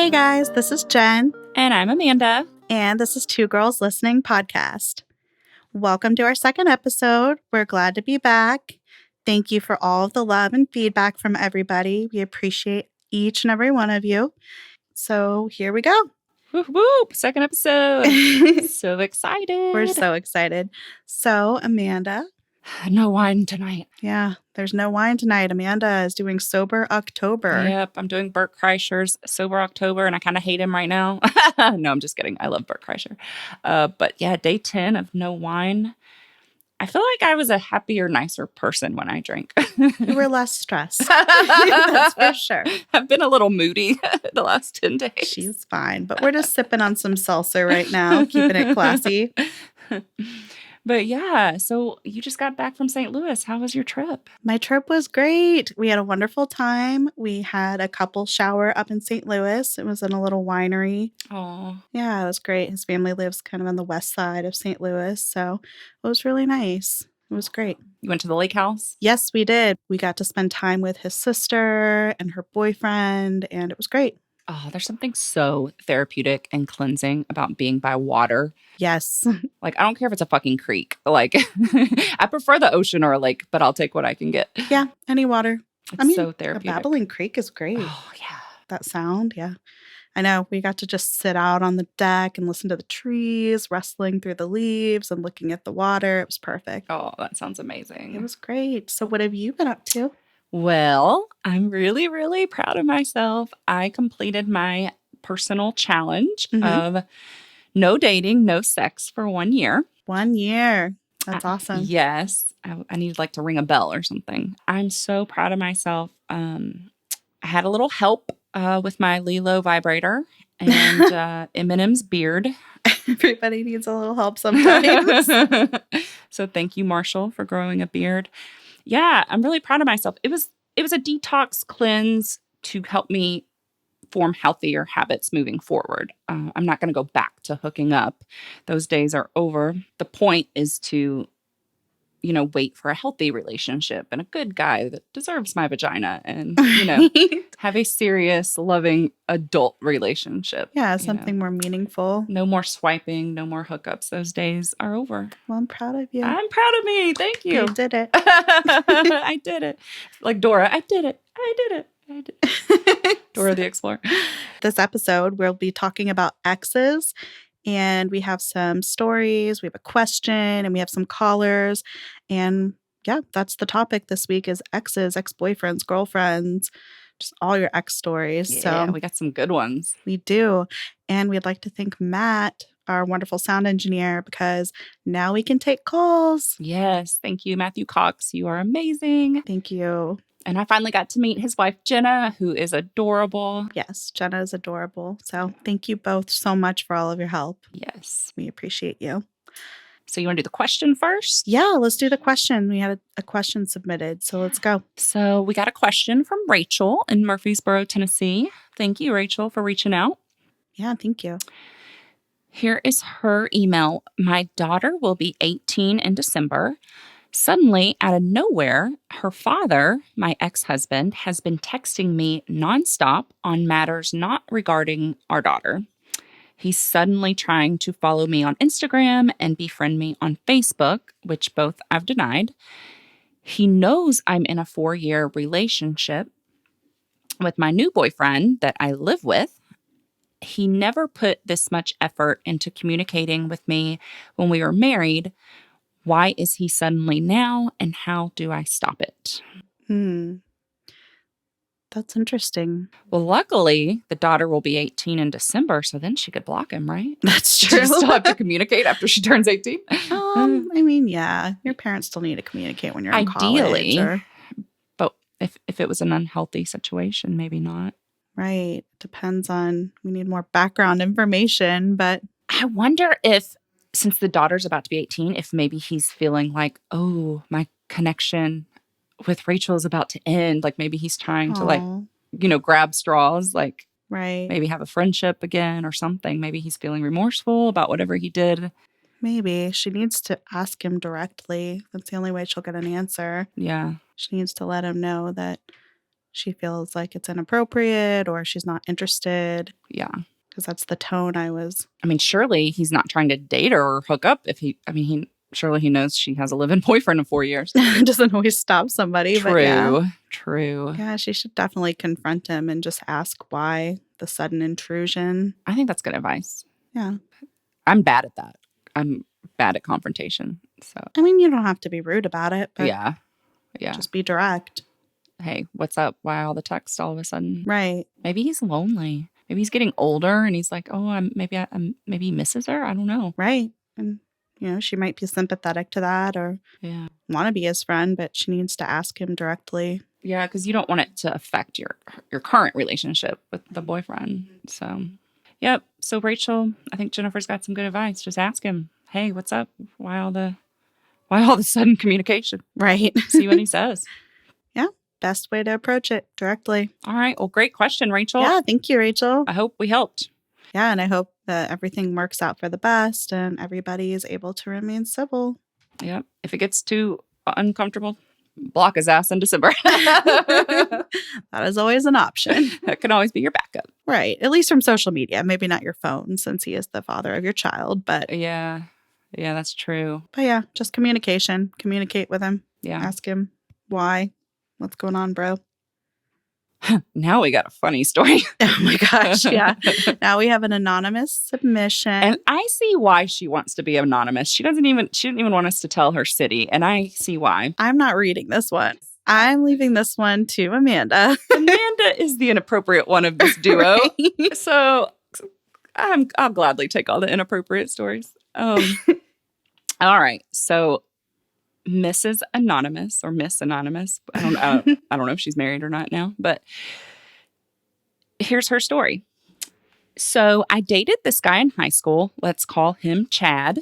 Hey guys, this is Jen, And I'm Amanda. and this is Two Girls Listening Podcast. Welcome to our second episode. We're glad to be back. Thank you for all of the love and feedback from everybody. We appreciate each and every one of you. So here we go. Whoop, whoop. Second episode. So excited. We're so excited. So, Amanda. No wine tonight. Yeah, there's no wine tonight. Amanda is doing Sober October. Yep, I'm doing Bert Kreischer's Sober October, and I kind of hate him right now. No, I'm just kidding. I love Bert Kreischer. But yeah, day 10 of no wine. I feel like I was a happier, nicer person when I drank. You were less stressed. That's for sure. I've been a little moody the last 10 days. She's fine, but we're just sipping on some salsa right now, keeping it classy. But yeah, so you just got back from St. Louis. How was your trip? My trip was great. We had a wonderful time. We had a couple shower up in St. Louis. It was in a little winery. Oh, Yeah, it was great. His family lives kind of on the west side of St. Louis, so it was really nice. It was great. you went to the lake house? Yes, we did. We got to spend time with his sister and her boyfriend, and it was great. Oh, there's something so therapeutic and cleansing about being by water. Yes. Like, I don't care if it's a fucking creek. Like, I prefer the ocean or a lake, but I'll take what I can get. Yeah, any water. It's so A therapeutic. babbling creek is great. Oh, yeah. That sound, yeah. I know. We got to just sit out on the deck and listen to the trees rustling through the leaves and looking at the water. It was perfect. Oh, that sounds amazing. It was great. So what have you been up to? Well, I'm really, really proud of myself. I completed my personal challenge of no dating, no sex for 1 year. 1 year. That's awesome. Yes. I need like to ring a bell or something. I'm so proud of myself. I had a little help with my Lilo vibrator and Eminem's beard. Everybody needs a little help sometimes. So thank you, Marshall, for growing a beard. Yeah, I'm really proud of myself. It was a detox cleanse to help me form healthier habits moving forward. I'm not going to go back to hooking up. Those days are over. The point is to, wait for a healthy relationship and a good guy that deserves my vagina and, have a serious, loving adult relationship. Yeah, something more meaningful. No more swiping, no more hookups. Those days are over. Well, I'm proud of you. I'm proud of me. Thank you. You did it. I did it. Like Dora, I did it. I did it. I did it. Dora the Explorer. This episode, we'll be talking about exes. And we have some stories, we have a question, and we have some callers. And yeah, that's the topic this week is exes, ex-boyfriends, girlfriends, just all your ex stories. Yeah, so we got some good ones. We do. And we'd like to thank Matt, our wonderful sound engineer, because now we can take calls. Yes. Thank you, Matthew Cox. You are amazing. Thank you. And I finally got to meet his wife, Jenna, who is adorable. Yes, Jenna is adorable. So thank you both so much for all of your help. Yes. We appreciate you. So you want to do the question first? Yeah, let's do the question. We had a question submitted, so let's go. So we got a question from Rachel in Murfreesboro, Tennessee. Thank you, Rachel, for reaching out. Yeah, thank you. Here is her email. My daughter will be 18 in December. Suddenly, out of nowhere, her father, my ex-husband, has been texting me nonstop on matters not regarding our daughter. He's suddenly trying to follow me on Instagram and befriend me on Facebook, which both I've denied. He knows I'm in a 4-year relationship with my new boyfriend that I live with. He never put this much effort into communicating with me when we were married. Why is he suddenly now, and how do I stop it? That's interesting. Well, luckily, the daughter will be 18 in December, so then she could block him, right? That's Do true. you still have to communicate after she turns 18? I mean, yeah, your parents still need to communicate when you're in Ideally, college. But if it was an unhealthy situation, maybe not. Right. Depends on, we need more background information, but I wonder if, since the daughter's about to be 18, if maybe he's feeling like, oh, my connection with Rachel is about to end. Like maybe he's trying to grab straws, like right. Maybe have a friendship again or something. Maybe he's feeling remorseful about whatever he did. Maybe she needs to ask him directly. That's the only way she'll get an answer. Yeah. She needs to let him know that she feels like it's inappropriate or she's not interested. Yeah. Because that's the tone I was. I mean, surely he's not trying to date her or hook up surely he knows she has a live-in boyfriend of 4 years. Doesn't always stop somebody. True. But yeah. True. Yeah, she should definitely confront him and just ask why the sudden intrusion. I think that's good advice. Yeah. I'm bad at that. I'm bad at confrontation. So I mean, you don't have to be rude about it, but yeah. just be direct. Hey, what's up? Why all the text all of a sudden? Right. Maybe he's lonely. Maybe he's getting older and he's like, oh, maybe he misses her. I don't know. Right. And, she might be sympathetic to that or want to be his friend, but she needs to ask him directly. Yeah, because you don't want it to affect your current relationship with the boyfriend. So, yep. So, Rachel, I think Jennifer's got some good advice. Just ask him, hey, what's up? Why all the sudden communication? Right. See what he says. Yeah. Best way to approach it, directly. All right. Well, great question, Rachel. Yeah. Thank you, Rachel. I hope we helped. Yeah. And I hope that everything works out for the best and everybody is able to remain civil. Yep. If it gets too uncomfortable, block his ass in December. That is always an option. That can always be your backup. Right. At least from social media. Maybe not your phone since he is the father of your child, but yeah, that's true. But yeah, just communication. Communicate with him. Yeah. Ask him why. What's going on, bro? Now we got a funny story. Oh my gosh. Yeah. Now we have an anonymous submission. And I see why she wants to be anonymous. She didn't even want us to tell her city. And I see why. I'm not reading this one. I'm leaving this one to Amanda. Amanda is the inappropriate one of this duo. Right. So I'll gladly take all the inappropriate stories. All right. So Mrs. Anonymous or Miss Anonymous. I don't know if she's married or not now, but here's her story. So I dated this guy in high school. Let's call him Chad.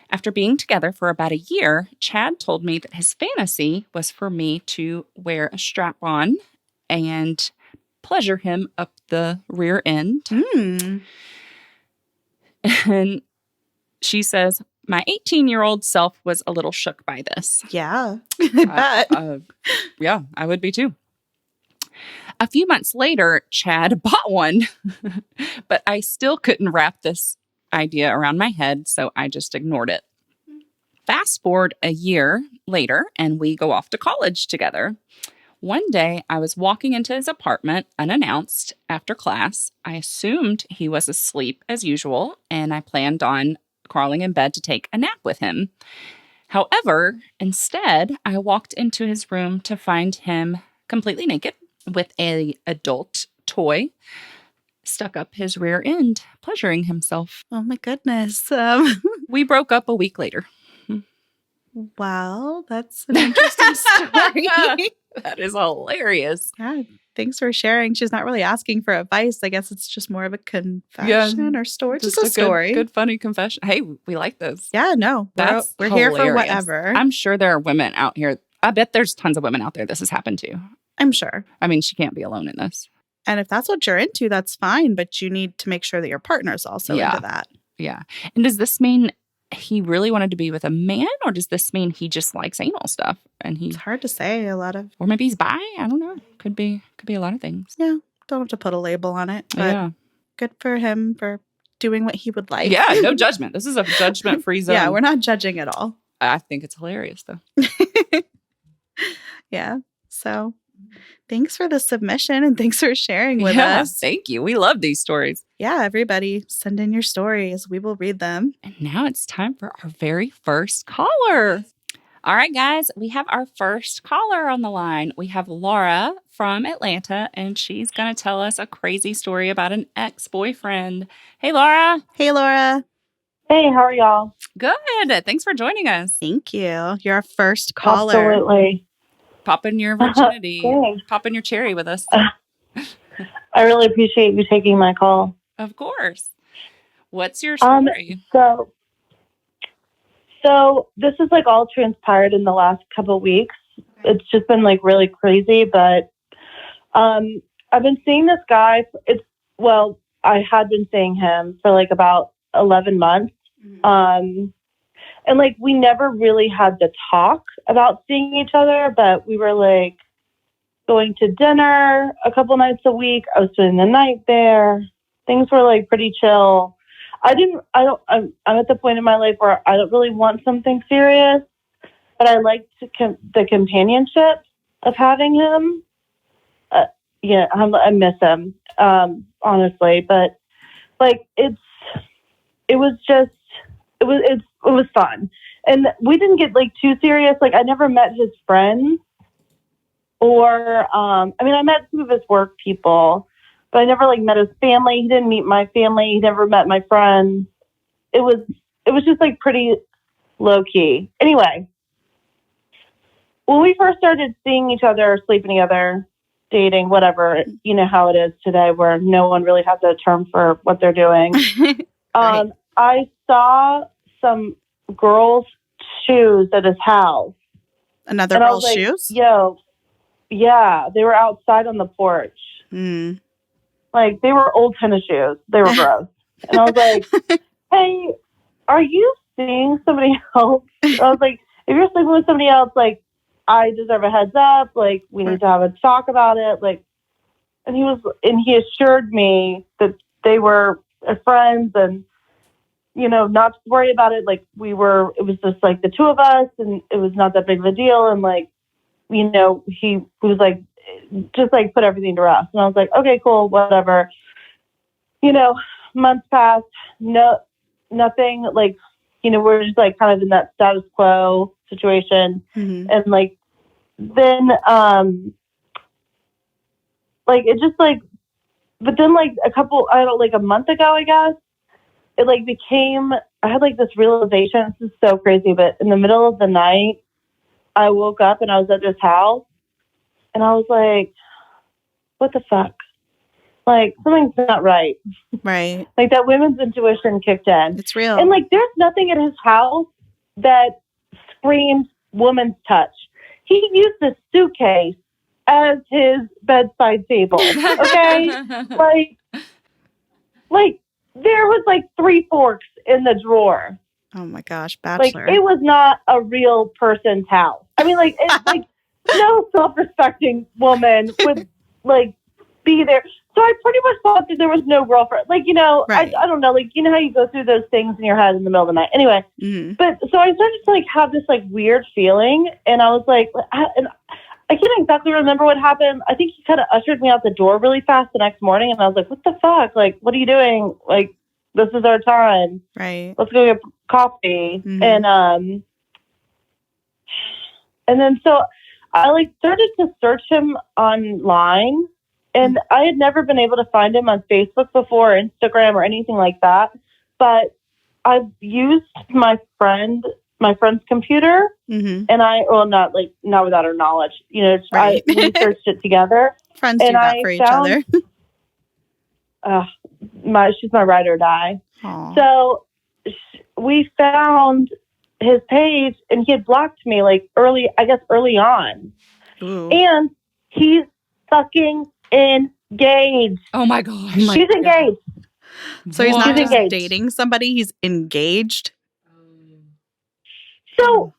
After being together for about a year, Chad told me that his fantasy was for me to wear a strap-on and pleasure him up the rear end. And she says, my 18-year-old self was a little shook by this. Yeah, I bet. Yeah, I would be too. A few months later, Chad bought one, but I still couldn't wrap this idea around my head, so I just ignored it. Fast forward a year later, and we go off to college together. One day, I was walking into his apartment unannounced after class. I assumed he was asleep as usual, and I planned on crawling in bed to take a nap with him. However, instead, I walked into his room to find him completely naked with an adult toy stuck up his rear end, pleasuring himself. Oh my goodness. We broke up a week later. Wow, that's an interesting story. That is hilarious. Yeah, thanks for sharing. She's not really asking for advice. I guess it's just more of a confession or story. Just a story. Good, funny confession. Hey, we like this. Yeah, no, we're here for whatever. I'm sure there are women out here. I bet there's tons of women out there this has happened to. I'm sure. I mean, she can't be alone in this. And if that's what you're into, that's fine. But you need to make sure that your partner is also into that. Yeah. And does this mean he really wanted to be with a man, or does this mean he just likes anal stuff? And it's hard to say. Or maybe he's bi. I don't know. Could be a lot of things. Yeah. Don't have to put a label on it. But good for him for doing what he would like. Yeah. No judgment. This is a judgment-free zone. Yeah. We're not judging at all. I think it's hilarious, though. Yeah. So thanks for the submission and thanks for sharing with us. Thank you. We love these stories. Yeah, everybody send in your stories. We will read them. And now it's time for our very first caller. All right, guys, we have our first caller on the line. We have Laura from Atlanta, and she's going to tell us a crazy story about an ex-boyfriend. Hey, Laura. Hey, Laura. Hey, how are y'all? Good. Thanks for joining us. Thank you. You're our first caller. Absolutely. Popping your virginity. Popping your cherry with us. I really appreciate you taking my call. Of course. What's your story? So this is like all transpired in the last couple of weeks. It's just been like really crazy, but I've been seeing this guy. I had been seeing him for like about 11 months. And like we never really had the talk about seeing each other, but we were like, going to dinner a couple nights a week. I was spending the night there. Things were like pretty chill. I'm at the point in my life where I don't really want something serious, but I like the companionship of having him. I miss him, honestly, but like it was fun. And we didn't get like too serious. Like I never met his friends or, I met some of his work people, but I never like met his family. He didn't meet my family. He never met my friends. It was just like pretty low key. Anyway, when we first started seeing each other, sleeping together, dating, whatever, you know how it is today where no one really has a term for what they're doing. Right. I saw some girls' shoes at his house. Another And I was girl's like, shoes? yo, yeah, they were outside on the porch. Mm. Like, they were old tennis shoes. They were gross. And I was like, hey, are you seeing somebody else? I was like, if you're sleeping with somebody else, like, I deserve a heads up. Like, we need to have a talk about it. Like, and he assured me that they were friends and, not to worry about it. Like, it was just like the two of us and it was not that big of a deal. And like, he was like, just like put everything to rest. And I was like, okay, cool, whatever. Months passed, nothing, like, we're just like kind of in that status quo situation. Mm-hmm. And like, then, like, it just like, but then like a month ago, I guess, it like I had like this realization. This is so crazy, but in the middle of the night, I woke up and I was at this house and I was like, what the fuck? Like, something's not right. Right. Like, that women's intuition kicked in. It's real. And, like, there's nothing in his house that screams woman's touch. He used a suitcase as his bedside table, okay? like, there was, like, 3 forks in the drawer. Oh, my gosh, Like, Bachelor. it was not a real person's house. I mean, like, it's, like, no self-respecting woman would, like, be there. So I pretty much thought that there was no girlfriend. Like, Right. I don't know. Like, you know how you go through those things in your head in the middle of the night. Anyway, Mm-hmm. but so I started to, like, have this, like, weird feeling. And I was like, and I can't exactly remember what happened. I think he kind of ushered me out the door really fast the next morning. And I was like, what the fuck? Like, what are you doing? Like, this is our time. Right. Let's go get coffee. Mm-hmm. And then so I like started to search him online, and I had never been able to find him on Facebook before, or Instagram, or anything like that. But I've used my friend's computer, Mm-hmm. and not without her knowledge. Right. We searched it together. Friends do And that I for each found- other. She's my ride or die. Aw. So we found his page, and he had blocked me like early on. Ooh. And he's fucking engaged. Oh my gosh. She's engaged. So he's not She's just engaged. dating somebody, he's engaged. So,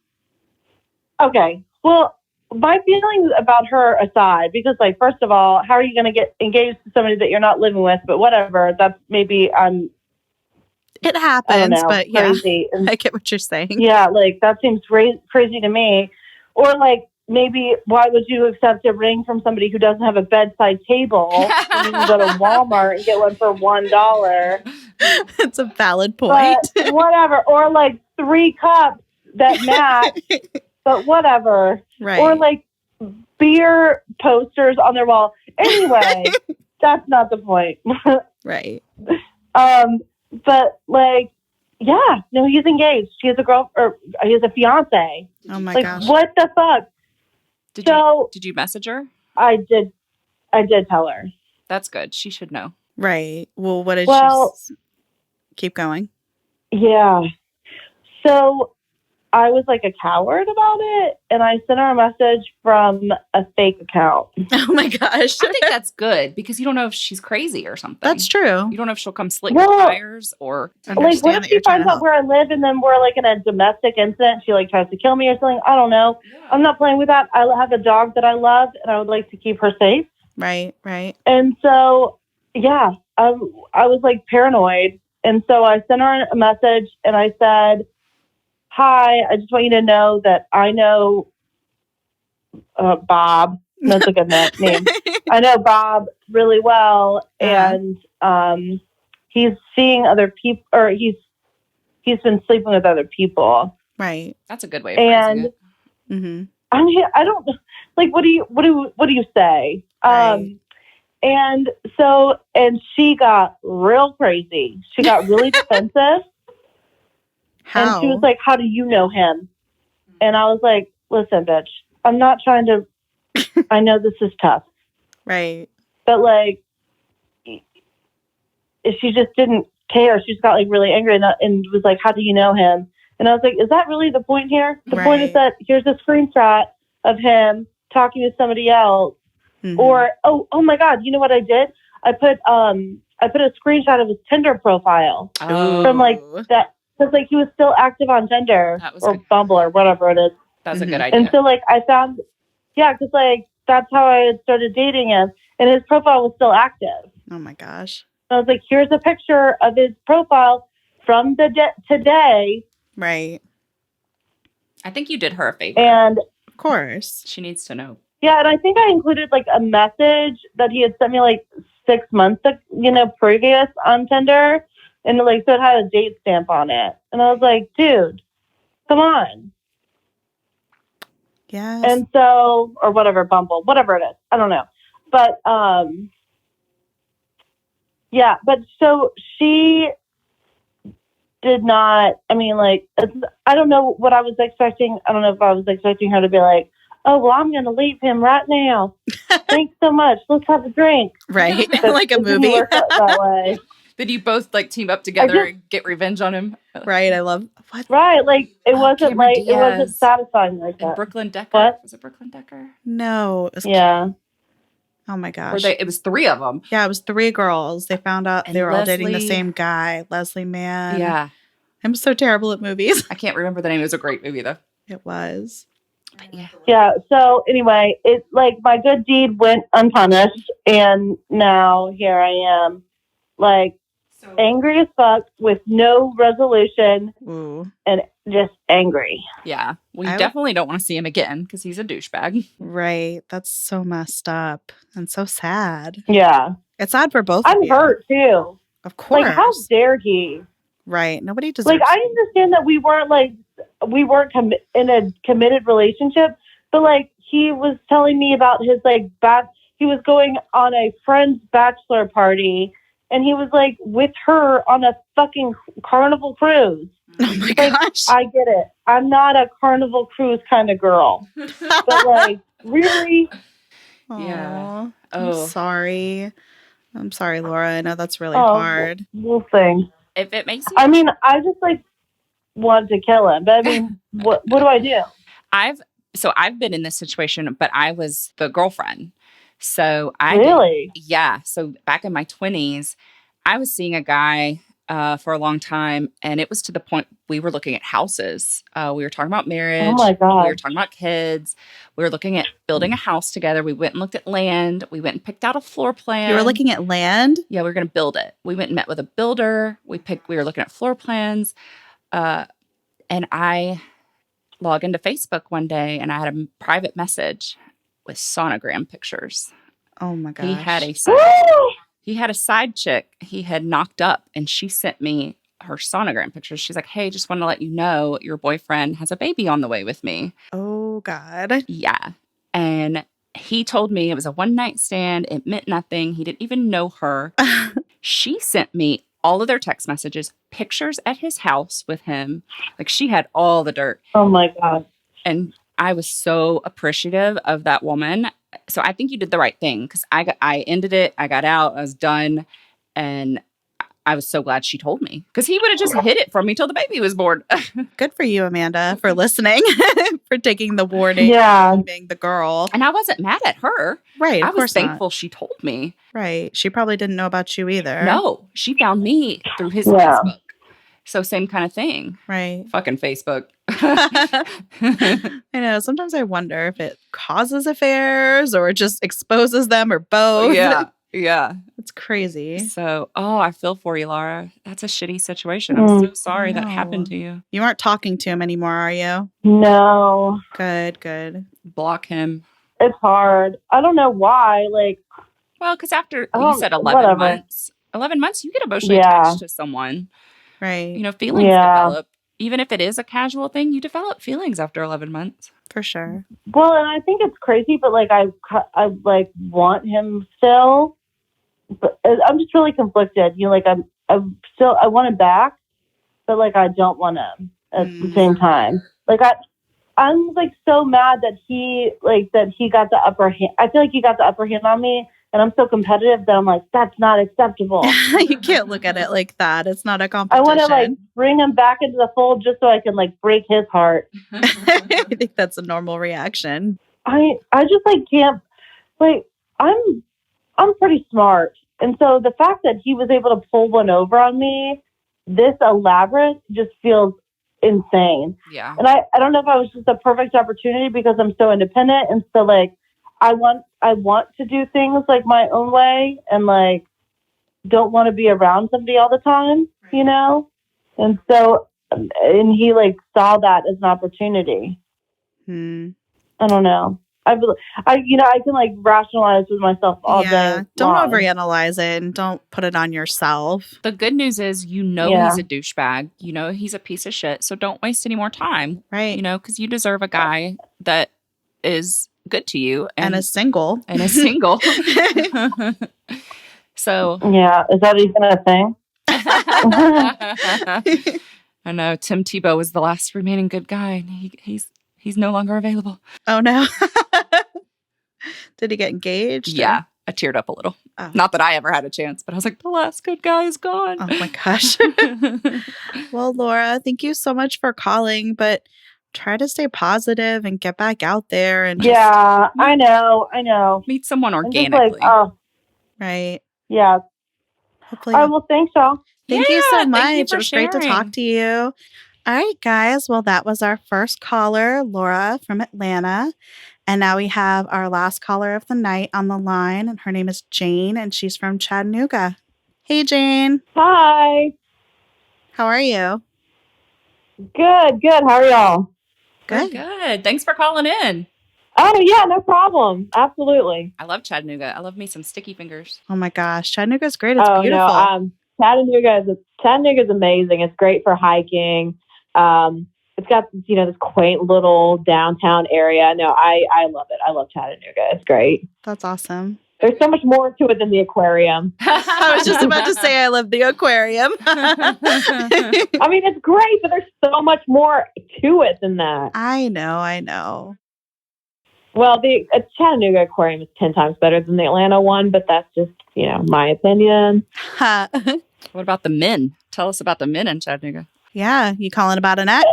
okay. Well, my feelings about her aside, because, like, first of all, how are you going to get engaged to somebody that you're not living with? But whatever. That's maybe It I don't happens, know, but yeah, crazy. I get what you're saying. Yeah, like, that seems crazy to me. Or, like, maybe why would you accept a ring from somebody who doesn't have a bedside table when you can go to Walmart and get one for $1? It's a valid point. But whatever. Or, like, 3 cups that match, but whatever. Right. Or, like, beer posters on their wall. Anyway, that's not the point. Right. But, like, yeah, no, he's engaged. He has a fiance. Oh my Like, gosh. what the fuck? Did you message her? I did tell her. That's good. She should know. Right. Well, what did Well, keep going? yeah. So I was like a coward about it, and I sent her a message from a fake account. Oh my gosh. I think that's good because you don't know if she's crazy or something. That's true. You don't know if she'll come slick your tires or Like, what Understand if that she you're trying finds to out help. where I live and then we're like in a domestic incident? She like tries to kill me or something. I don't know. I'm not playing with that. I have a dog that I love, and I would like to keep her safe. Right. And so, yeah, I was like paranoid. And so I sent her a message and I said, "Hi, I just want you to know that I know Bob." That's a good name. I know Bob really well, and he's seeing other people, or he's been sleeping with other people. Right. That's a good way of phrasing it. Mm-hmm. I mean, I don't like. What do you say? Right. And so, and she got real crazy. She got really defensive. How? And she was like, "How do you know him?" And I was like, "Listen, bitch, I'm not trying to, I know this is tough. Right. But like, she just didn't care. She just got like really angry and was like, "How do you know him?" And I was like, "Is that really the point here? The point is that here's a screenshot of him talking to somebody else." Mm-hmm. Or, oh my God, you know what I did? I put a screenshot of his Tinder profile from like that, because like he was still active on Tinder or Bumble or whatever it is. That's a good idea. And so like I found, because like that's how I had started dating him, and his profile was still active. Oh my gosh. I was like, here's a picture of his profile from today. Right. I think you did her a favor. And of course, she needs to know. Yeah, and I think I included like a message that he had sent me like 6 months, previous on Tinder, and like so it had a date stamp on it, and I was like, dude, come on. Yes. And so, or whatever, Bumble, whatever it is, I don't know, but yeah, but so she did not. I mean, like, I don't know what I was expecting. I don't know if I was expecting her to be like, "Oh, well, I'm going to leave him right now. Thanks so much. Let's have a drink." Right. But like a it didn't movie. work out that way. Did you both like team up together and get revenge on him? Right. I love what? Right. Like it wasn't Cameron it wasn't Diaz satisfying like and that. Brooklyn Decker. What? Was it Brooklyn Decker? No. It was Yeah. Oh my gosh. It was 3 of them. Yeah, it was 3 girls. They found out And they were all dating the Leslie- same guy, Leslie Mann. Yeah. I'm so terrible at movies. I can't remember the name. It was a great movie though. It was. But yeah. Yeah. So anyway, it like my good deed went unpunished, and now here I am, like angry as fuck with no resolution. Ooh. And just angry. Yeah. We definitely don't want to see him again because he's a douchebag. Right. That's so messed up and so sad. Yeah. It's sad for both I'm of you. hurt too. Of course. Like, how dare he? Right. Nobody deserves Like, I understand that we weren't in a committed relationship, but like he was telling me about his like he was going on a friend's bachelor party, and he was like with her on a fucking Carnival cruise. Oh my like, gosh. I get it. I'm not a Carnival cruise kind of girl, but like really. Yeah. Oh. I'm sorry, Laura. I know that's really hard. We'll see. If it makes you... I mean, I just like wanted to kill him, but I mean, what do I do? I've been in this situation, but I was the girlfriend. So yeah. So back in my 20s, I was seeing a guy for a long time, and it was to the point we were looking at houses. We were talking about marriage. Oh my God. We were talking about kids. We were looking at building a house together. We went and looked at land. We went and picked out a floor plan. You were looking at land? Yeah, we were going to build it. We went and met with a builder. We were looking at floor plans. And I log into Facebook one day, and I had a private message with sonogram pictures. Oh my gosh. He had a side chick he had knocked up, and she sent me her sonogram pictures. She's like, "Hey, just want to let you know your boyfriend has a baby on the way with me." Oh God. Yeah. And he told me it was a one-night stand. It meant nothing. He didn't even know her. She sent me all of their text messages, pictures at his house with him. Like, she had all the dirt. Oh my God. And I was so appreciative of that woman. So I think you did the right thing, because I ended it. I got out. I was done. And I was so glad she told me because he would have just hid it from me till the baby was born. Good for you, Amanda, for listening, for taking the warning, Yeah. leaving the girl. And I wasn't mad at her. Right, I of was course thankful not. she told me. Right. She probably didn't know about you either. No, she found me through his Yeah. Facebook. So same kind of thing. Right. Fucking Facebook. I know. Sometimes I wonder if it causes affairs or just exposes them or both. Yeah. It's crazy. So, I feel for you, Laura. That's a shitty situation. I'm so sorry that happened to you. You aren't talking to him anymore, are you? No. Good. Block him. It's hard. I don't know why. Like, Well, because after Oh, you said 11 whatever. months, 11 months, you get emotionally Yeah. attached to someone. Right. You know, feelings Yeah. develop. Even if it is a casual thing, you develop feelings after 11 months. For sure. Well, and I think it's crazy, but like I like want him still, but I'm just really conflicted. You know, like I want him back, but like I don't want him at the same time. Like I'm like so mad that he got the upper hand. I feel like he got the upper hand on me, and I'm so competitive that I'm like, that's not acceptable. You can't look at it like that. It's not a I competition. want to like bring him back into the fold just so I can like break his heart. I think that's a normal reaction. I just like can't like I'm pretty smart, and so the fact that he was able to pull one over on me this elaborate just feels insane. Yeah. And I don't know if I was just a perfect opportunity because I'm so independent and so like I want to do things like my own way and like don't want to be around somebody all the time, you know? And so and he like saw that as an opportunity. I don't know. I can like rationalize with myself all day. Don't long. overanalyze it and don't put it on yourself. The good news is, he's a douchebag. You know, he's a piece of shit. So don't waste any more time. Right. You know, because you deserve a guy that is good to you. And is single. And is single. So. Yeah. Is that even a thing? I know. Tim Tebow was the last remaining good guy. And he's no longer available. Oh, no. Did he get engaged? Yeah. I teared up a little. Oh. Not that I ever had a chance, but I was like, the last good guy is gone. Oh, my gosh. Well, Laura, thank you so much for calling, but try to stay positive and get back out there. And I know. Meet someone organically. Right. Yeah. Hopefully. Oh, well, thanks, y'all. Thank you so much. It was great to talk to you. All right, guys. Well, that was our first caller, Laura from Atlanta. And now we have our last caller of the night on the line. And her name is Jane, and she's from Chattanooga. Hey, Jane. Hi. How are you? Good. How are y'all? Good. Thanks for calling in. Oh, yeah, no problem. Absolutely. I love Chattanooga. I love me some sticky fingers. Oh, my gosh. Chattanooga's great. It's beautiful. No, Chattanooga's amazing. It's great for hiking. It's got, this quaint little downtown area. No, I love it. I love Chattanooga. It's great. That's awesome. There's so much more to it than the aquarium. I was just about to say I love the aquarium. I mean, it's great, but there's so much more to it than that. I know. Well, the Chattanooga aquarium is 10 times better than the Atlanta one, but that's just, my opinion. What about the men? Tell us about the men in Chattanooga. Yeah, you calling about an ex?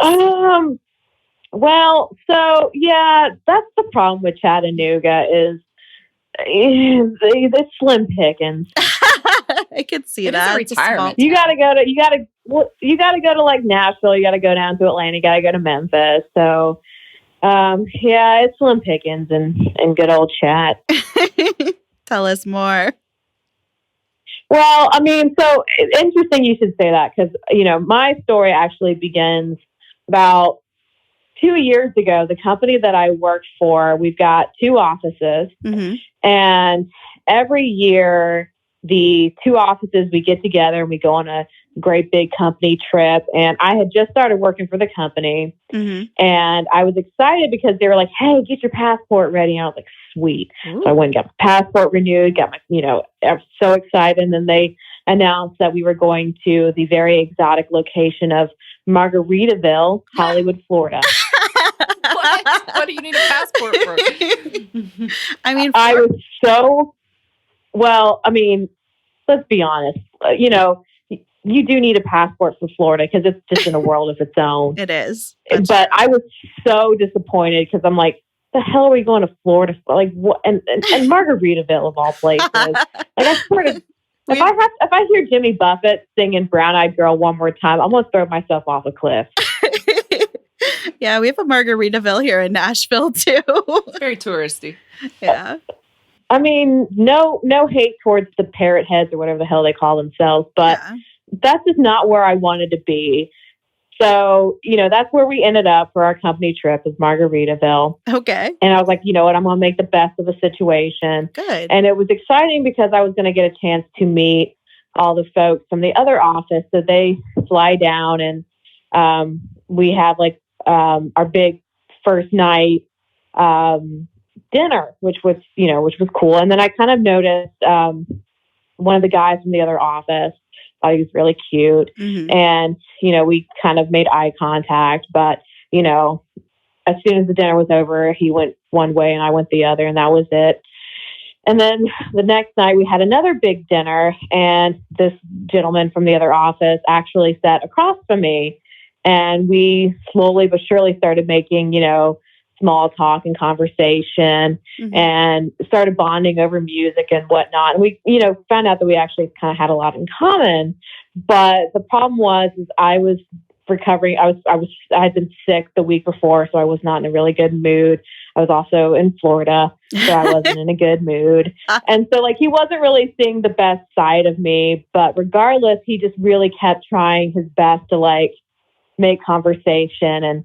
Well, so yeah, that's the problem with Chattanooga is it's slim pickings. I could see that. It's a retirement. You gotta go to like Nashville. You gotta go down to Atlanta. You gotta go to Memphis. So, yeah, it's slim pickings and good old Chat. Tell us more. Well, I mean, so it's interesting you should say that because, my story actually begins about 2 years ago. The company that I worked for, we've got 2 offices. Mm-hmm. And every year, the 2 offices, we get together and we go on a great big company trip. And I had just started working for the company. Mm-hmm. And I was excited because they were like, hey, get your passport ready. And I was like, sweet. Ooh. So I went and got my passport renewed, got my, I was so excited. And then they announced that we were going to the very exotic location of Margaritaville, Hollywood, Florida. What do you need a passport for? I mean, I was so, well, I mean, let's be honest. you do need a passport for Florida because it's just in a world of its own. It is. But I was so disappointed because I'm like, the hell are we going to Florida for? Like, what? And Margaritaville of all places. Like, I swear to, if I hear Jimmy Buffett singing Brown Eyed Girl one more time, I'm going to throw myself off a cliff. Yeah, we have a Margaritaville here in Nashville too. It's very touristy. Yeah. I mean, no hate towards the parrot heads or whatever the hell they call themselves, but that's just not where I wanted to be. So, that's where we ended up for our company trip, is Margaritaville. Okay. And I was like, you know what, I'm going to make the best of a situation. Good. And it was exciting because I was going to get a chance to meet all the folks from the other office. So they fly down and we have like our big first night dinner, which was cool. And then I kind of noticed one of the guys from the other office. Thought he was really cute. Mm-hmm. And, we kind of made eye contact, but, as soon as the dinner was over, he went one way and I went the other, and that was it. And then the next night we had another big dinner, and this gentleman from the other office actually sat across from me, and we slowly but surely started making, small talk and conversation, and started bonding over music and whatnot. And we, found out that we actually kind of had a lot in common. But the problem was, is I was recovering. I had been sick the week before, so I was not in a really good mood. I was also in Florida, so I wasn't in a good mood. And so he wasn't really seeing the best side of me, but regardless, he just really kept trying his best to make conversation. And,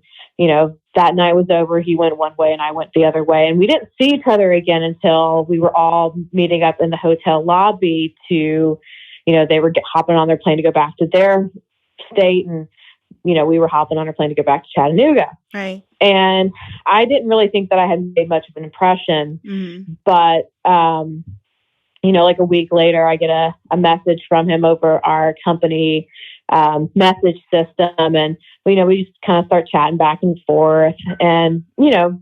that night was over. He went one way and I went the other way. And we didn't see each other again until we were all meeting up in the hotel lobby to, they were hopping on their plane to go back to their state. And, we were hopping on our plane to go back to Chattanooga. Right. And I didn't really think that I had made much of an impression. Mm-hmm. But, a week later, I get a message from him over our company message system. And, we just kind of start chatting back and forth and,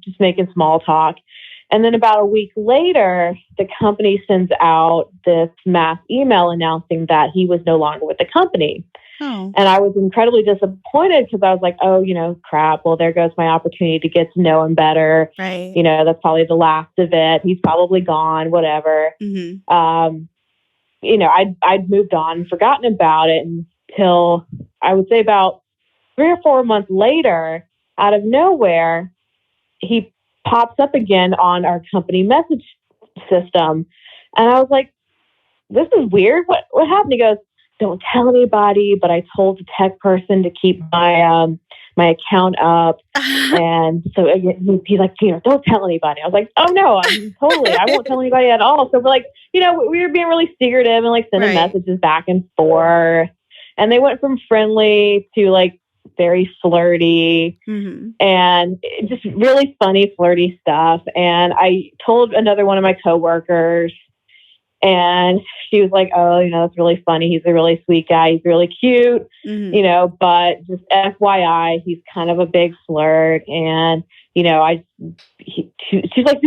just making small talk. And then about a week later, the company sends out this mass email announcing that he was no longer with the company. Oh. And I was incredibly disappointed because I was like, oh, crap. Well, there goes my opportunity to get to know him better. Right. That's probably the last of it. He's probably gone, whatever. Mm-hmm. I'd moved on and forgotten about it until I would say about 3 or 4 months later, out of nowhere, he pops up again on our company message system. And I was like, this is weird. What happened? He goes, don't tell anybody, but I told the tech person to keep my account up. And so he's like, don't tell anybody. I was like, oh no, I won't tell anybody at all. So we're like, we were being really secretive and sending messages back and forth. And they went from friendly to very flirty, and just really funny, flirty stuff. And I told another one of my coworkers, and she was like, oh, that's really funny. He's a really sweet guy. He's really cute, but just FYI, he's kind of a big flirt. And, she's like,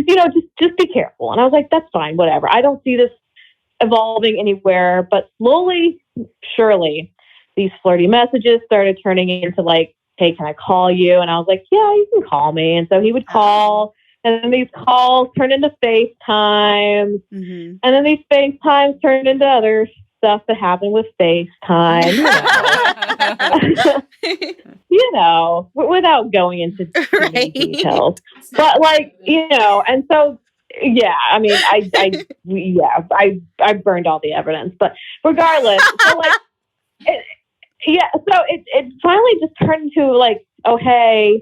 just be careful. And I was like, that's fine, whatever. I don't see this evolving anywhere. But slowly, surely, these flirty messages started turning into hey, can I call you? And I was like, yeah, you can call me. And so he would call. And then these calls turned into FaceTime. Mm-hmm. And then these FaceTimes turned into other stuff that happened with FaceTime. Without going into too many details. But and so, yeah, I mean, I burned all the evidence. But regardless, so it finally just turned into oh, hey,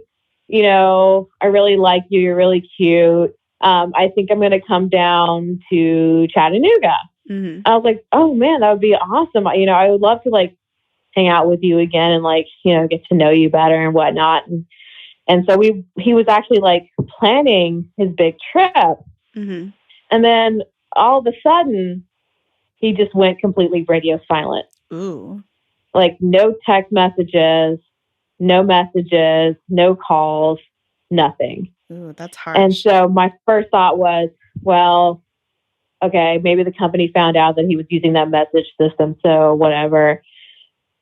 I really like you. You're really cute. I think I'm going to come down to Chattanooga. Mm-hmm. I was like, oh man, that would be awesome. I would love to hang out with you again and get to know you better and whatnot. And so he was actually planning his big trip. Mm-hmm. And then all of a sudden he just went completely radio silent. Ooh. No text messages, no calls, nothing. Ooh, that's harsh. And so my first thought was, well, okay, maybe the company found out that he was using that message system, so whatever.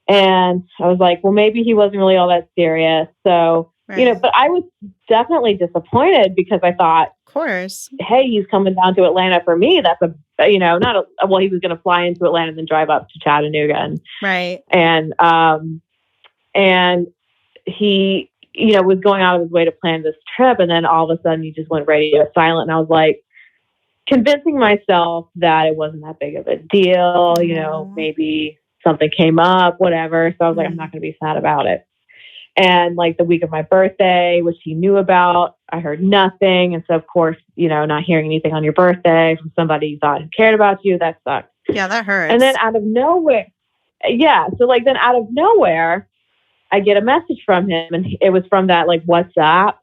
And I was like, well, maybe he wasn't really all that serious. So, Right. but I was definitely disappointed because I thought, Of course. hey, he's coming down to Atlanta for me. That's not well, he was going to fly into Atlanta and then drive up to Chattanooga. Right. And he, was going out of his way to plan this trip. And then all of a sudden he just went radio silent. And I was like, convincing myself that it wasn't that big of a deal, maybe something came up, whatever. So I was like, I'm not going to be sad about it. And like the week of my birthday, which he knew about, I heard nothing. And so, of course, not hearing anything on your birthday from somebody you thought cared about you, that sucks. Yeah, that hurts. And then out of nowhere, then out of nowhere, I get a message from him, and it was from that like WhatsApp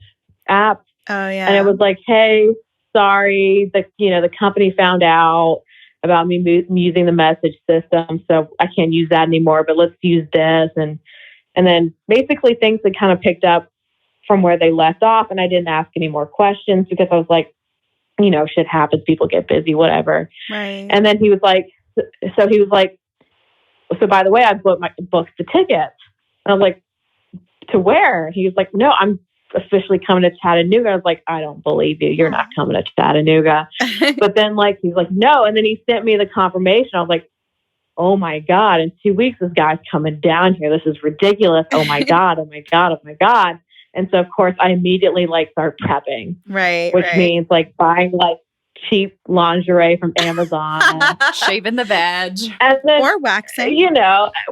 app. Oh yeah. And it was like, hey, sorry, the company found out about me using the message system, so I can't use that anymore, but let's use this. And then basically things had kind of picked up from where they left off, and I didn't ask any more questions because I was like, shit happens, people get busy, whatever. Right. And then he was like, so by the way, I booked the tickets. And I was like, to where? He was like, no, I'm officially coming to Chattanooga. I was like, I don't believe you. You're not coming to Chattanooga. But then he's like, no. And then he sent me the confirmation. I was like, oh my God, in 2 weeks, this guy's coming down here. This is ridiculous. Oh my God, oh my God, oh my God. And so, of course, I immediately start prepping. Right. Which means buying cheap lingerie from Amazon. Shaving the veg. And then, or waxing.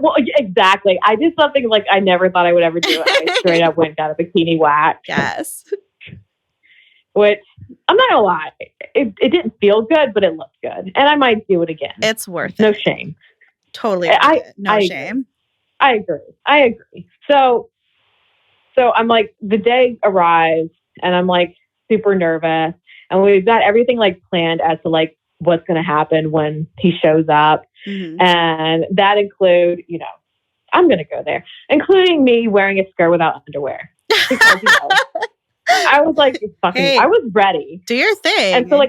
Well, exactly. I did something I never thought I would ever do. I straight up went and got a bikini wax. Yes. Which, I'm not going to lie, it didn't feel good, but it looked good. And I might do it again. It's worth no it. Shame. Totally worth it. No shame. I agree. So I'm the day arrives, and I'm super nervous. And we've got everything planned as to what's going to happen when he shows up. Mm-hmm. And that include, I'm going to go there, including me wearing a skirt without underwear. Because, I was I was ready. Do your thing. And so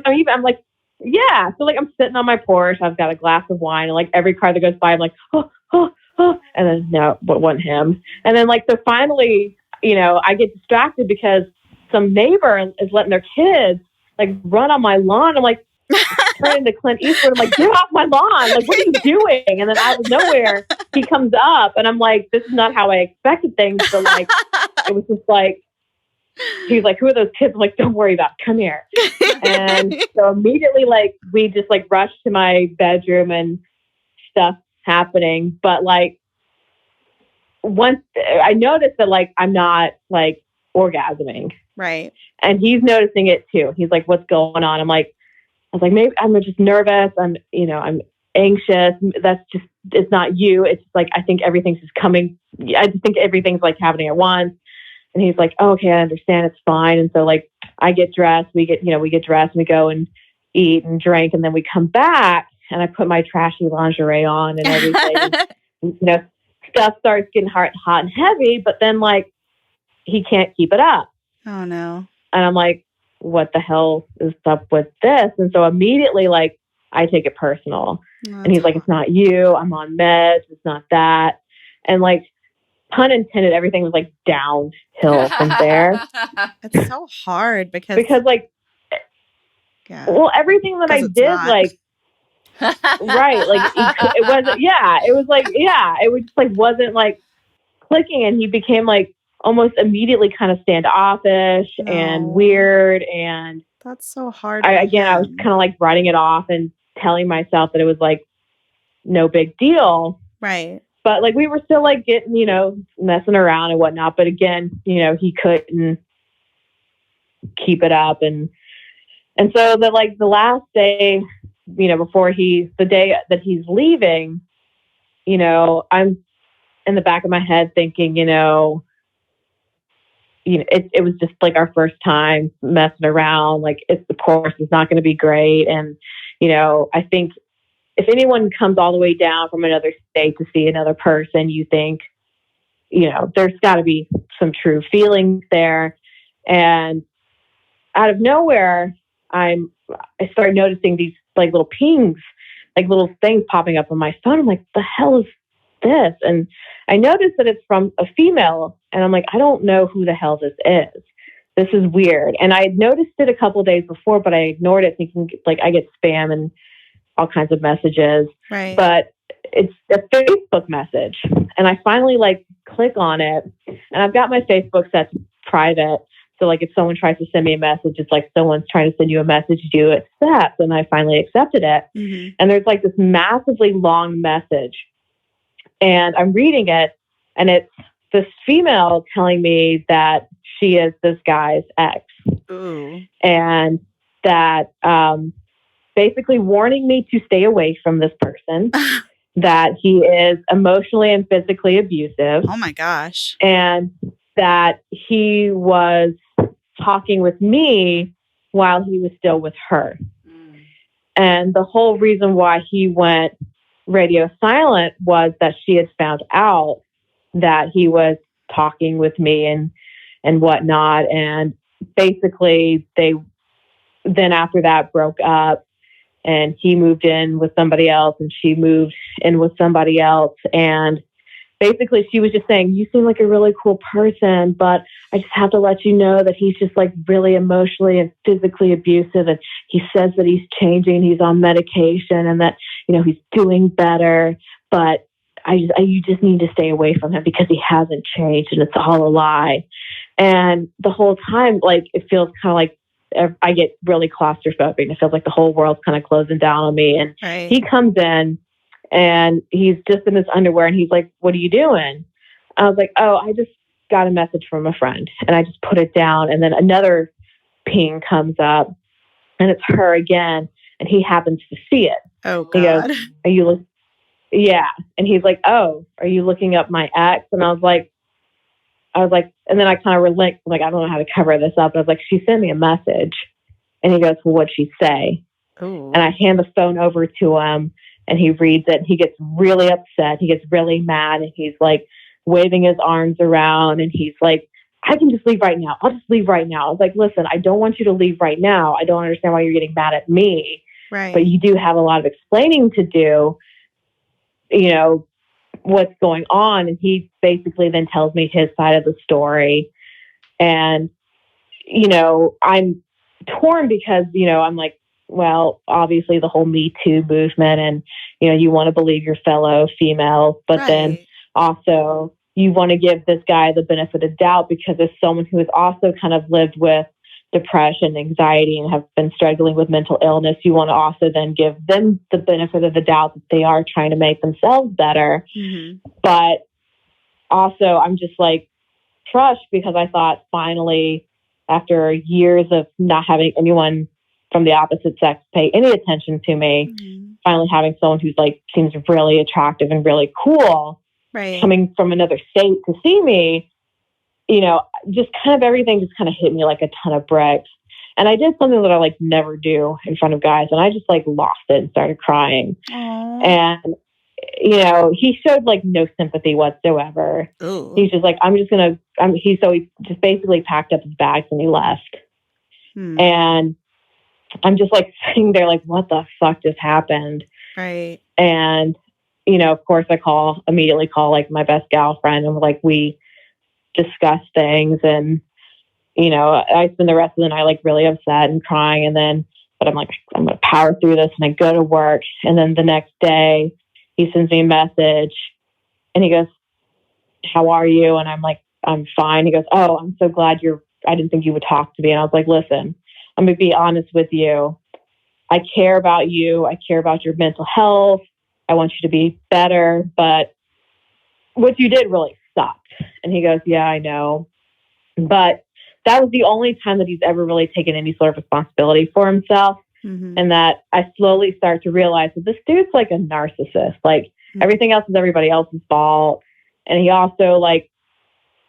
yeah. So I'm sitting on my porch. I've got a glass of wine, and every car that goes by, I'm oh. And then no, but wasn't him. And then so finally, I get distracted because some neighbor is letting their kids run on my lawn. I'm turning to Clint Eastwood. I'm get off my lawn. What are you doing? And then out of nowhere, he comes up, and I'm this is not how I expected things. But it was just he's who are those kids? I'm don't worry about it. Come here. And so immediately, we just rushed to my bedroom and stuff happening. But once I noticed that I'm not orgasming. Right. And he's noticing it too. He's what's going on? I was maybe I'm just nervous. I'm anxious. That's just, it's not you. It's I think everything's just coming. I just think everything's happening at once. And he's oh, okay, I understand. It's fine. And so I get dressed. We get dressed, and we go and eat and drink. And then we come back, and I put my trashy lingerie on and everything. Stuff starts getting hot and heavy, but then he can't keep it up. Oh no. And I'm what the hell is up with this? And so immediately I take it personal. And he's it's not you. I'm on meds. It's not that. And pun intended, everything was downhill from there. It's so hard because yeah. Well, everything that I did right, it wasn't. Yeah, it was it was just wasn't clicking, and he became almost immediately kind of standoffish and weird. And that's so hard. I was kind of writing it off and telling myself that it was no big deal. Right. But we were still getting, messing around and whatnot. But again, he couldn't keep it up. And so the last day, before the day that he's leaving, I'm in the back of my head thinking, it was just our first time messing around. Of course, it's not going to be great. And, I think if anyone comes all the way down from another state to see another person, you think, there's got to be some true feelings there. And out of nowhere, I started noticing these little pings, little things popping up on my phone. I'm the hell is this? And I noticed that it's from a female. And I'm like, I don't know who the hell this is. This is weird. And I had noticed it a couple of days before, but I ignored it thinking like I get spam and all kinds of messages. Right. But it's a Facebook message. And I finally like click on it. And I've got my Facebook set to private. So like if someone tries to send me a message, it's like someone's trying to send you a message, do you accept? And I finally accepted it. Mm-hmm. And there's like this massively long message. And I'm reading it, and it's this female telling me that she is this guy's ex. Ooh. And that basically warning me to stay away from this person, that he is emotionally and physically abusive. Oh my gosh. And that he was talking with me while he was still with her. And the whole reason why he went radio silent was that she had found out that he was talking with me and whatnot. And basically they then after that broke up, and he moved in with somebody else and she moved in with somebody else. And basically she was just saying, you seem like a really cool person, but I just have to let you know that he's just like really emotionally and physically abusive. And he says that he's changing, he's on medication, and that, you know, he's doing better, but you just need to stay away from him because he hasn't changed and it's all a lie. And the whole time, like, it feels kind of like I get really claustrophobic. It feels like the whole world's kind of closing down on me. And Right. he comes in and he's just in his underwear and he's like, what are you doing? I was like, oh, I just got a message from a friend. And I just put it down. And then another ping comes up and it's her again. And he happens to see it. Oh, He God. goes, are you yeah. And he's like, oh, are you looking up my ex? And I was like, and then I kind of relent, like, I don't know how to cover this up. But I was like, she sent me a message. And he goes, well, what'd she say? Ooh. And I hand the phone over to him and he reads it. And he gets really upset. He gets really mad. And he's like waving his arms around. And he's like, I can just leave right now. I'll just leave right now. I was like, listen, I don't want you to leave right now. I don't understand why you're getting mad at me. Right. But you do have a lot of explaining to do, you know, what's going on. And he basically then tells me his side of the story. And, you know, I'm torn because, you know, I'm like, well, obviously the whole Me Too movement and, you know, you want to believe your fellow females, but Right. then also you want to give this guy the benefit of doubt because as someone who has also kind of lived with depression, anxiety, and have been struggling with mental illness, you want to also then give them the benefit of the doubt that they are trying to make themselves better. Mm-hmm. But also I'm just like crushed because I thought finally, after years of not having anyone from the opposite sex pay any attention to me, Mm-hmm. finally having someone who's like seems really attractive and really cool Right. coming from another state to see me, you know, just kind of everything just kind of hit me like a ton of bricks. And I did something that I like never do in front of guys. And I just like lost it and started crying. Aww. And, you know, he showed like no sympathy whatsoever. Ooh. He's just like, he just basically packed up his bags and he left. Hmm. And I'm just like sitting there like, what the fuck just happened? Right. And, you know, of course I immediately call like my best gal friend and like we discuss things. And, you know, I spend the rest of the night like really upset and crying. And then, but I'm like, I'm going to power through this. And I go to work. And then the next day he sends me a message and he goes, how are you? And I'm like, I'm fine. He goes, oh, I'm so glad I didn't think you would talk to me. And I was like, listen, I'm going to be honest with you. I care about you. I care about your mental health. I want you to be better. But what you did really sucked. And he goes, yeah, I know. But that was the only time that he's ever really taken any sort of responsibility for himself. Mm-hmm. And that I slowly start to realize that this dude's like a narcissist. Like everything else is everybody else's fault. And he also like,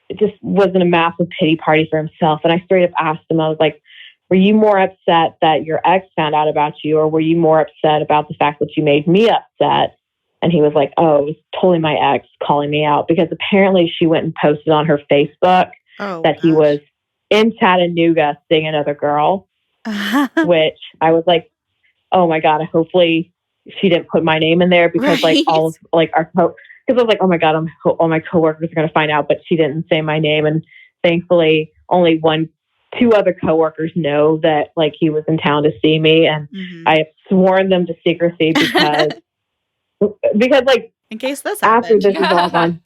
it just wasn't a massive pity party for himself. And I straight up asked him, I was like, were you more upset that your ex found out about you? Or were you more upset about the fact that you made me upset? And he was like, oh, it was totally my ex calling me out because apparently she went and posted on her Facebook that he was in Chattanooga seeing another girl, which I was like, oh my God, hopefully she didn't put my name in there because like all of like because I was like, oh my God, all my coworkers are going to find out, but she didn't say my name. And thankfully only two other coworkers know that like he was in town to see me. And I have sworn them to secrecy because like, in case this after happened. this is all gone,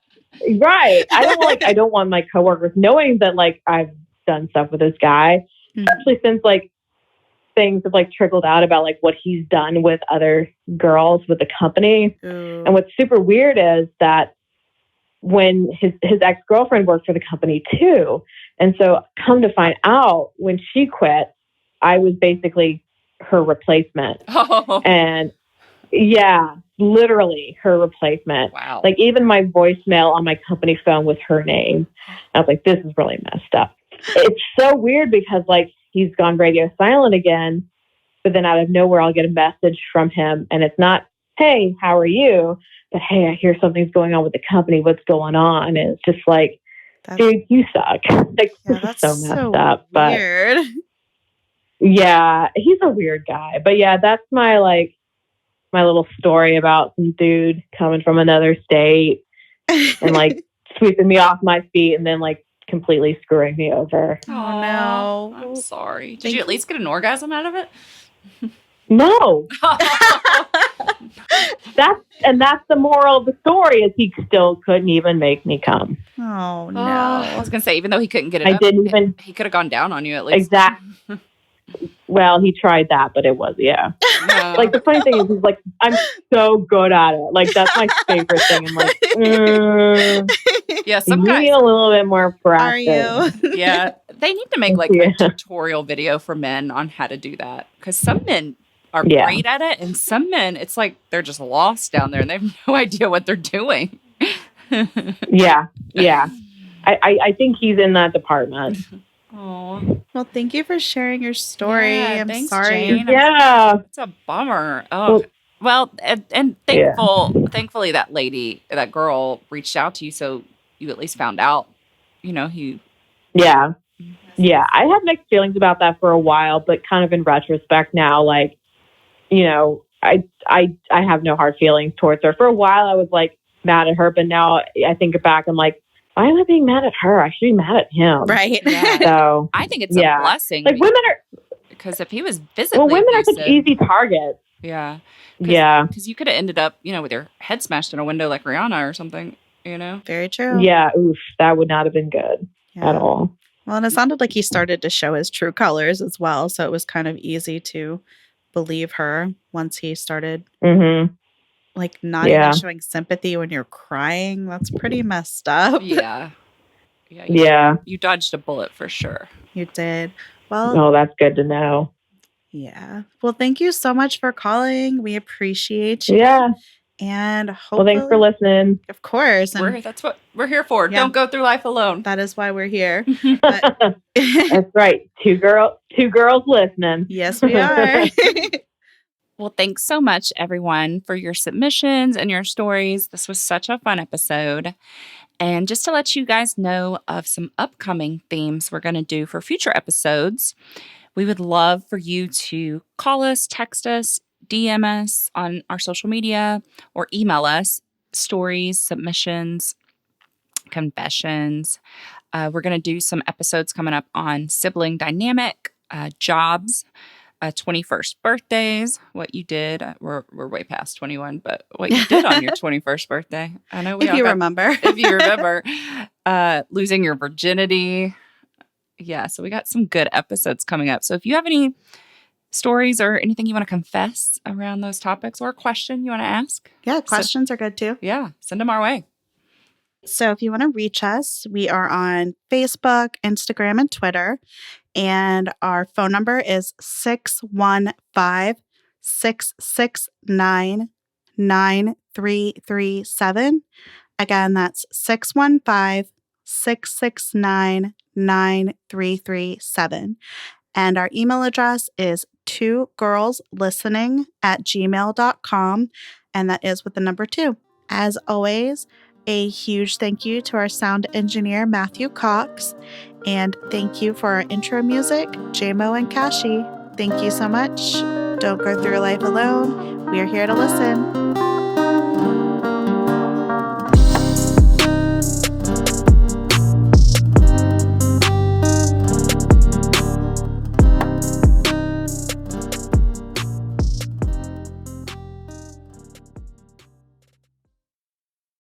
right. I don't want my coworkers knowing that like I've done stuff with this guy, especially since like things have like trickled out about like what he's done with other girls with the company. Ooh. And what's super weird is that when his ex-girlfriend worked for the company too. And so come to find out, when she quit, I was basically her replacement. Oh. And yeah, literally her replacement. Wow. Like even my voicemail on my company phone was her name. I was like, this is really messed up. It's so weird because like he's gone radio silent again, but then out of nowhere, I'll get a message from him and it's not, hey, how are you? But hey, I hear something's going on with the company. What's going on? And it's just like, dude, you suck. Like, that's so messed up. Weird. But yeah, he's a weird guy. But yeah, that's my little story about some dude coming from another state and like sweeping me off my feet and then like completely screwing me over. Oh no. I'm sorry. Did you at least get an orgasm out of it? No. That's the moral of the story is he still couldn't even make me come. Oh no. I was gonna say, even though he couldn't get it I up, didn't even he could have gone down on you at least. Exactly. Well, he tried that, but it was, yeah. No. Like the funny thing is he's like, I'm so good at it. Like that's my favorite thing. I'm like, yeah, some you guys need a little bit more practice. Are you? Yeah, they need to make like a tutorial video for men on how to do that because some men are great at it, and some men, it's like they're just lost down there and they have no idea what they're doing. Yeah. I think he's in that department. Oh, well, thank you for sharing your story. Yeah, I'm thanks, sorry. Jane. Yeah, it's a bummer. Oh, well, and thankfully that lady, that girl, reached out to you, so you at least found out. You know, he. Yeah. I had mixed feelings about that for a while, but kind of in retrospect now, like, you know, I have no hard feelings towards her. For a while, I was like mad at her, but now I think back, I'm like, why am I being mad at her? I should be mad at him. Right. Yeah. So I think it's a blessing. Like women are, because if he was physically women abusive, are such easy targets. Yeah. Yeah. Because you could have ended up, you know, with your head smashed in a window like Rihanna or something, you know? Very true. Yeah. Oof. That would not have been good at all. Well, and it sounded like he started to show his true colors as well. So it was kind of easy to believe her once he started like not even showing sympathy when you're crying. That's pretty messed up. Yeah. You dodged a bullet for sure. You did. Well, oh, that's good to know. Yeah. Well, thank you so much for calling. We appreciate you. Yeah. And hopefully, well, thanks for listening. Of course. And that's what we're here for. Yeah. Don't go through life alone. That is why we're here. That's right. Two girls listening. Yes, we are. Well, thanks so much, everyone, for your submissions and your stories. This was such a fun episode. And just to let you guys know of some upcoming themes we're going to do for future episodes, we would love for you to call us, text us, DM us on our social media, or email us stories, submissions, confessions. We're going to do some episodes coming up on sibling dynamic, jobs, 21st birthdays, what you did. We're way past 21, but what you did on your 21st birthday. I know if you remember. If you remember. Losing your virginity. Yeah, so we got some good episodes coming up. So if you have any stories or anything you want to confess around those topics or a question you want to ask. Yeah, questions are good too. Yeah, send them our way. So if you want to reach us, we are on Facebook, Instagram, and Twitter. And our phone number is 615-669-9337. Again, that's 615-669-9337. And our email address is 2girlslistening@gmail.com. And that is with the number 2. As always, a huge thank you to our sound engineer, Matthew Cox. And thank you for our intro music, JMO and Kashi. Thank you so much. Don't go through life alone. We are here to listen.